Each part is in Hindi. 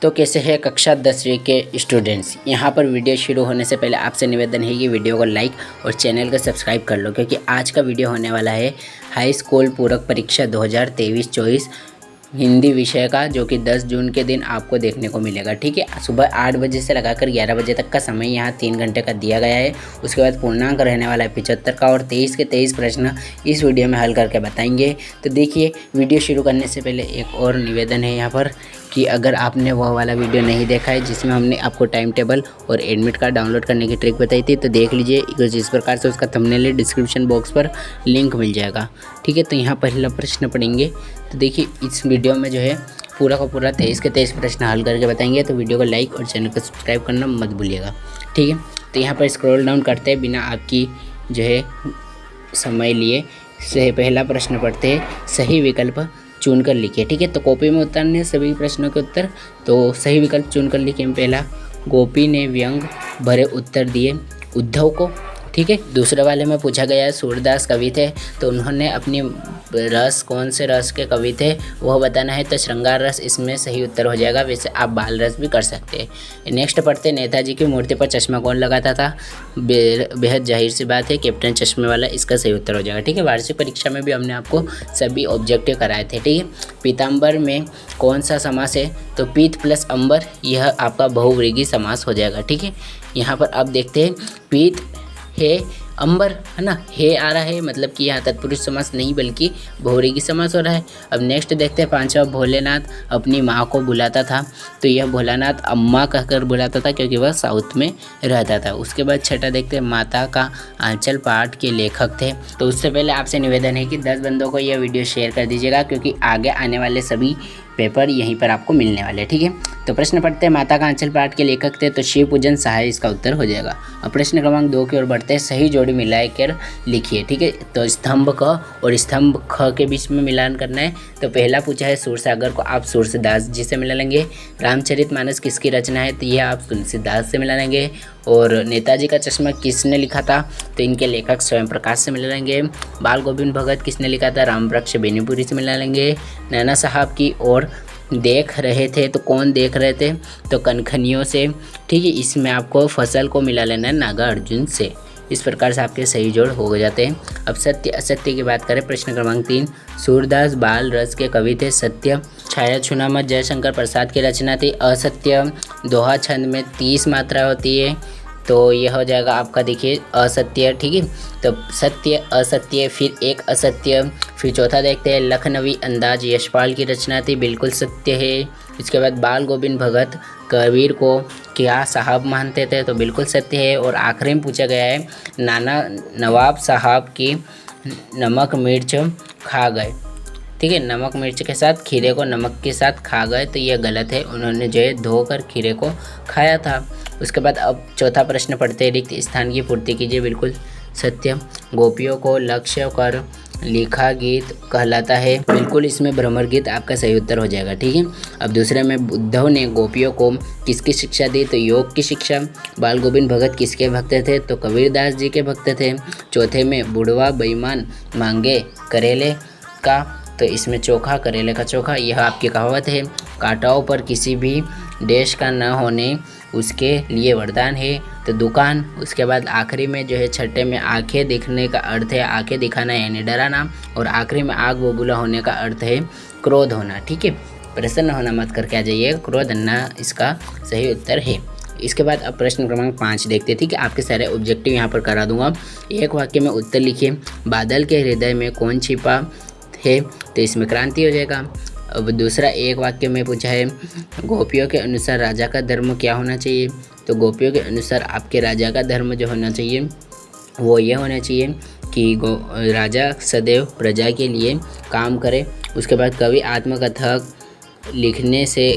तो कैसे है कक्षा 10वीं के स्टूडेंट्स। यहाँ पर वीडियो शुरू होने से पहले आपसे निवेदन है कि वीडियो को लाइक और चैनल को सब्सक्राइब कर लो, क्योंकि आज का वीडियो होने वाला है हाई स्कूल पूरक परीक्षा 2023-24 हिंदी विषय का, जो कि 10 जून के दिन आपको देखने को मिलेगा। ठीक है, सुबह 8 बजे से लगाकर 11 बजे तक का समय यहाँ 3 घंटे का दिया गया है। उसके बाद पूर्णांक रहने वाला है 75 का, और 23 के 23 प्रश्न इस वीडियो में हल करके बताएंगे। तो देखिए, वीडियो शुरू करने से पहले एक और निवेदन है यहाँ पर कि अगर आपने वह वाला वीडियो नहीं देखा है जिसमें हमने आपको टाइम टेबल और एडमिट कार्ड डाउनलोड करने की ट्रिक बताई थी, तो देख लीजिए। कुछ इस प्रकार से उसका थंबनेल डिस्क्रिप्शन बॉक्स पर लिंक मिल जाएगा। ठीक है, तो यहाँ पहला प्रश्न पढ़ेंगे। तो देखिए, इस वीडियो में जो है पूरा का पूरा 23 के 23 प्रश्न हल करके बताएंगे। तो वीडियो को लाइक और चैनल को सब्सक्राइब करना मत भूलिएगा। ठीक है, तो यहाँ पर स्क्रॉल डाउन करते हैं बिना आपकी जो है समय लिए से पहला प्रश्न पढ़ते हैं। सही विकल्प चुनकर लिखिए। ठीक है, तो कॉपी में उतारने सभी प्रश्नों के उत्तर, तो सही विकल्प चुनकर लिखिए। पहला, गोपी ने व्यंग भरे उत्तर दिए उद्धव को। ठीक है, दूसरे वाले में पूछा गया है सूरदास कवि थे, तो उन्होंने अपनी रस कौन से रस के कवि थे वह बताना है। तो श्रृंगार रस इसमें सही उत्तर हो जाएगा। वैसे आप बाल रस भी कर सकते हैं। नेक्स्ट पढ़ते, नेताजी की मूर्ति पर चश्मा कौन लगाता था। बेहद जाहिर सी बात है, कैप्टन चश्मे वाला इसका सही उत्तर हो जाएगा। ठीक है, वार्षिक परीक्षा में भी हमने आपको सभी ऑब्जेक्टिव कराए थे। ठीक है, पीताम्बर में कौन सा समास है। तो पीत प्लस अंबर, यह आपका बहुव्रीहि समास हो जाएगा। ठीक है, यहाँ पर आप देखते हैं पीत है अंबर, है ना, हे आ रहा है, मतलब कि यहाँ तत्पुरुष समास नहीं बल्कि बहुव्रीहि समास हो रहा है। अब नेक्स्ट देखते हैं पांचवा, भोलेनाथ अपनी माँ को बुलाता था। तो यह भोलानाथ अम्मा कहकर बुलाता था क्योंकि वह साउथ में रहता था। उसके बाद छठा देखते हैं, माता का आंचल पाठ के लेखक थे। तो उससे पहले आपसे निवेदन है कि 10 बंदों को यह वीडियो शेयर कर दीजिएगा, क्योंकि आगे आने वाले सभी पेपर यहीं पर आपको मिलने वाले हैं। ठीक है, तो प्रश्न पढ़ते हैं, माता का आंचल पाठ के लेखक थे, तो शिव पूजन सहाय इसका उत्तर हो जाएगा। अब प्रश्न क्रमांक 2 की ओर बढ़ते हैं। सही जोड़ी मिलाकर लिखिए। ठीक है, तो स्तंभ क और स्तंभ ख के बीच में मिलान करना है। तो पहला पूछा है सूरसागर को आप सूरदास जी से मिला लेंगे। रामचरितमानस किसकी रचना है, तो यह आप तुलसीदास से मिला लेंगे। और नेताजी का चश्मा किसने लिखा था, तो इनके लेखक स्वयं प्रकाश से मिला लेंगे। बाल गोविंद भगत किसने लिखा था, रामवृक्ष बेनीपुरी से मिला लेंगे। नैना साहब की ओर देख रहे थे, तो कौन देख रहे थे, तो कनखनियों से। ठीक है, इसमें आपको फसल को मिला लेना है नागार्जुन से। इस प्रकार से आपके सही जोड़ हो जाते हैं। अब सत्य असत्य की बात करें, प्रश्न क्रमांक 3, सूरदास बाल रस के कवि थे। सत्य, छाया छूना मत जयशंकर प्रसाद की रचना थी। असत्य, दोहा छंद में 30 मात्रा होती है, तो यह हो जाएगा आपका, देखिए, असत्य। ठीक है, तो सत्य असत्य, फिर एक असत्य। फिर चौथा देखते हैं, लखनवी अंदाज यशपाल की रचना थी, बिल्कुल सत्य है। इसके बाद बाल गोविंद भगत कबीर को क्या साहब मानते थे, तो बिल्कुल सत्य है। और आखिरी में पूछा गया है, नाना नवाब साहब की नमक मिर्च खा गए। ठीक है, नमक मिर्च के साथ खीरे को नमक के साथ खा गए, तो यह गलत है। उन्होंने जो है धोकर खीरे को खाया था। उसके बाद अब चौथा प्रश्न पढ़ते हैं, रिक्त स्थान की पूर्ति कीजिए, बिल्कुल सत्य। गोपियों को लक्ष्य कर लिखा गीत कहलाता है, बिल्कुल इसमें भ्रमर गीत आपका सही उत्तर हो जाएगा। ठीक है, अब दूसरे में, उद्धव ने गोपियों को किसकी शिक्षा दी, तो योग की शिक्षा। बाल गोविंद भगत किसके भक्त थे, तो कबीरदास जी के भक्त थे। चौथे में, बुढ़वा बेईमान मांगे करेले का, तो इसमें चोखा, करेले का चोखा, यह आपकी कहावत है। कांटाओं पर किसी भी देश का न होने उसके लिए वरदान है, तो दुकान। उसके बाद आखिरी में जो है छठे में, आंखें दिखने का अर्थ है आंखें दिखाना यानी डराना। और आखिरी में आग बबूला होने का अर्थ है क्रोध होना। ठीक है, प्रसन्न होना मत करके आ जाइए, क्रोध होना इसका सही उत्तर है। इसके बाद अब प्रश्न क्रमांक 5 देखते हैं। ठीक है, आपके सारे ऑब्जेक्टिव यहाँ पर करा दूंगा। एक वाक्य में उत्तर लिखिए, बादल के हृदय में कौन छिपा है, तो इसमें क्रांति हो जाएगा। अब दूसरा, एक वाक्य में पूछा है, गोपियों के अनुसार राजा का धर्म क्या होना चाहिए, तो गोपियों के अनुसार आपके राजा का धर्म जो होना चाहिए वो ये होना चाहिए कि राजा सदैव प्रजा के लिए काम करे। उसके बाद, कवि आत्मकथा लिखने से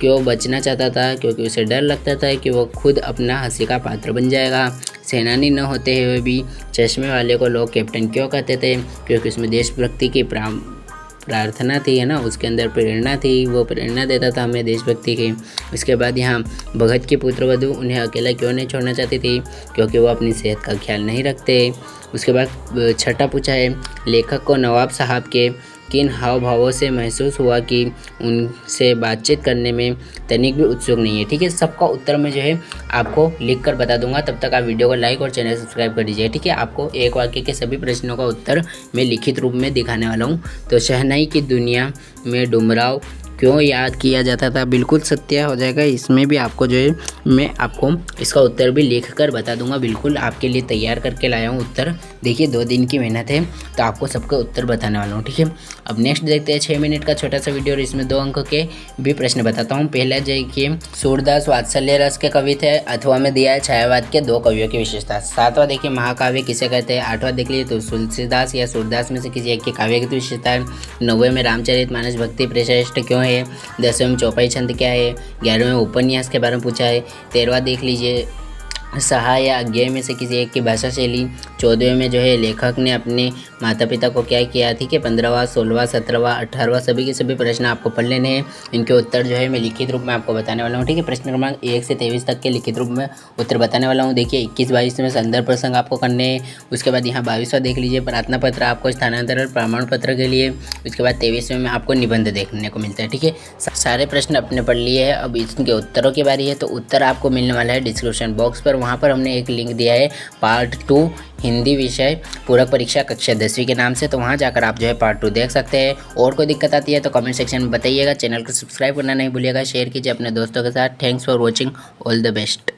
क्यों बचना चाहता था, क्योंकि उसे डर लगता था कि वो खुद अपना हंसी का पात्र बन जाएगा। सेनानी न होते हुए भी चश्मे वाले को लोग कैप्टन क्यों कहते थे, क्योंकि उसमें देशभक्ति की प्रार्थना थी, है ना, उसके अंदर प्रेरणा थी, वो प्रेरणा देता था हमें देशभक्ति की। उसके बाद यहाँ, भगत की पुत्रवधू उन्हें अकेला क्यों नहीं छोड़ना चाहती थी, क्योंकि वो अपनी सेहत का ख्याल नहीं रखते। उसके बाद छठा पूछा है, लेखक को नवाब साहब के किन हाव भावों से महसूस हुआ कि उनसे बातचीत करने में तनिक भी उत्सुक नहीं है। ठीक है, सबका उत्तर मैं जो है आपको लिख कर बता दूंगा। तब तक आप वीडियो को लाइक और चैनल सब्सक्राइब कर दीजिए। ठीक है, आपको एक वाक्य के सभी प्रश्नों का उत्तर मैं लिखित रूप में दिखाने वाला हूँ। तो शहनाई की दुनिया में डुमराव क्यों याद किया जाता था, बिल्कुल सत्य हो जाएगा। इसमें भी आपको जो है मैं आपको इसका उत्तर भी लिख कर बता दूंगा। बिल्कुल आपके लिए तैयार करके लाया हूँ उत्तर। देखिए 2 दिन की मेहनत है, तो आपको सबके उत्तर बताने वाला हूँ। ठीक है, अब नेक्स्ट देखते हैं 6 मिनट का छोटा सा वीडियो और इसमें 2 अंक के भी प्रश्न बताता हूँ। पहला देखिए, सूरदास वात्सल्य रस के कवि थे, अथवा में दिया है छायावाद के 2 कवियों की विशेषता। 7वां देखिए, महाकाव्य किसे कहते हैं। 8वां देख लीजिए तो तुलसीदास या सूरदास में से किसी एक के काव्य की विशेषता है। 9वें में रामचरितमानस भक्ति प्रश्रेष्ठ क्यों है। 10वें में चौपाई छंद क्या है। 11वें में उपन्यास के बारे में पूछा है। 13वां देख लीजिए, सहाय या अज्ञेय में से किसी एक की भाषा शैली। 14वें में जो है लेखक ने अपने माता पिता को क्या किया। ठीक है, 15वां 16वां 17वां 18वां सभी के सभी प्रश्न आपको पढ़ लेने हैं। इनके उत्तर जो है मैं लिखित रूप में आपको बताने वाला हूँ। ठीक है, प्रश्न क्रमांक 1 से 23 तक के लिखित रूप में उत्तर बताने वाला हूँ। देखिए 21-22 में संदर्भ प्रसंग आपको करने हैं। उसके बाद यहाँ 22वां देख लीजिए, प्रार्थना पत्र आपको स्थानांतरण प्रमाण पत्र के लिए। उसके बाद 23वें में आपको निबंध देखने को मिलता है। ठीक है, सारे प्रश्न अपने पढ़ लिए हैं। अब इनके उत्तरों की बारी है। तो उत्तर आपको मिलने वाला है डिस्क्रिप्शन बॉक्स पर। वहाँ पर हमने एक लिंक दिया है पार्ट 2 हिंदी विषय पूरक परीक्षा कक्षा 10वीं के नाम से। तो वहाँ जाकर आप जो है पार्ट 2 देख सकते हैं। और कोई दिक्कत आती है तो कमेंट सेक्शन में बताइएगा। चैनल को सब्सक्राइब करना नहीं भूलिएगा। शेयर कीजिए अपने दोस्तों के साथ। Thanks for watching, all the best.